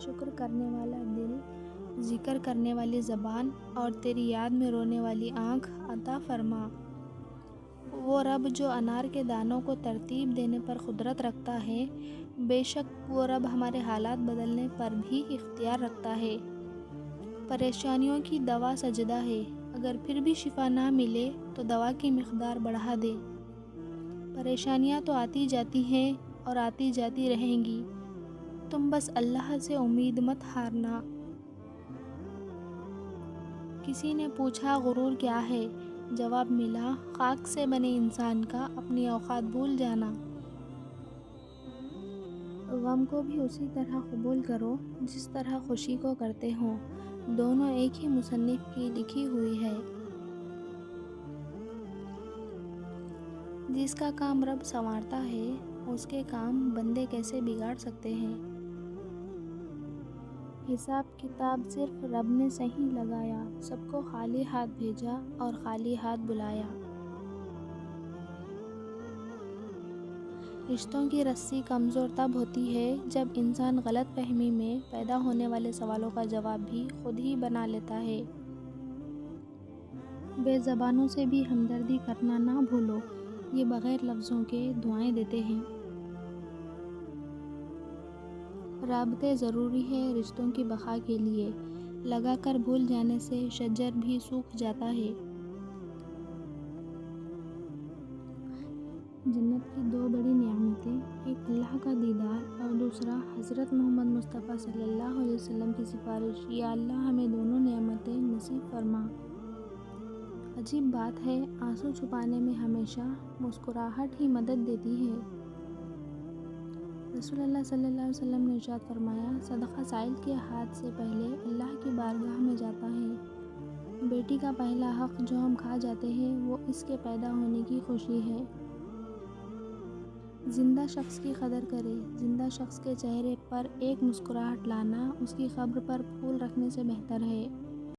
شکر کرنے والا دل، ذکر کرنے والی زبان اور تیری یاد میں رونے والی آنکھ عطا فرما۔ وہ رب جو انار کے دانوں کو ترتیب دینے پر قدرت رکھتا ہے، بے شک وہ رب ہمارے حالات بدلنے پر بھی اختیار رکھتا ہے۔ پریشانیوں کی دوا سجدہ ہے، اگر پھر بھی شفا نہ ملے تو دوا کی مقدار بڑھا دے۔ پریشانیاں تو آتی جاتی ہیں اور آتی جاتی رہیں گی، تم بس اللہ سے امید مت ہارنا۔ کسی نے پوچھا غرور کیا ہے؟ جواب ملا، خاک سے بنے انسان کا اپنی اوقات بھول جانا۔ غم کو بھی اسی طرح قبول کرو جس طرح خوشی کو کرتے ہو، دونوں ایک ہی مصنف کی لکھی ہوئی ہے۔ جس کا کام رب سنوارتا ہے، اس کے کام بندے کیسے بگاڑ سکتے ہیں؟ حساب کتاب صرف رب نے صحیح لگایا، سب کو خالی ہاتھ بھیجا اور خالی ہاتھ بلایا۔ رشتوں کی رسی کمزور تب ہوتی ہے جب انسان غلط فہمی میں پیدا ہونے والے سوالوں کا جواب بھی خود ہی بنا لیتا ہے۔ بے زبانوں سے بھی ہمدردی کرنا نہ بھولو، یہ بغیر لفظوں کے دعائیں دیتے ہیں۔ رابطے ضروری ہے رشتوں کی بقا کے لیے، لگا کر بھول جانے سے شجر بھی سوکھ جاتا ہے۔ جنت کی دو بڑی نعمتیں، ایک اللہ کا دیدار اور دوسرا حضرت محمد مصطفیٰ صلی اللہ علیہ وسلم کی سفارش۔ یا اللہ ہمیں دونوں نعمتیں نصیب فرما۔ عجیب بات ہے، آنسو چھپانے میں ہمیشہ مسکراہٹ ہی مدد دیتی ہے۔ رسول اللہ صلی اللہ علیہ وسلم نے ارشاد فرمایا، صدقہ سائل کے ہاتھ سے پہلے اللہ کی بارگاہ میں جاتا ہے۔ بیٹی کا پہلا حق جو ہم کھا جاتے ہیں وہ اس کے پیدا ہونے کی خوشی ہے۔ زندہ شخص کی قدر کرے، زندہ شخص کے چہرے پر ایک مسکراہٹ لانا اس کی قبر پر پھول رکھنے سے بہتر ہے۔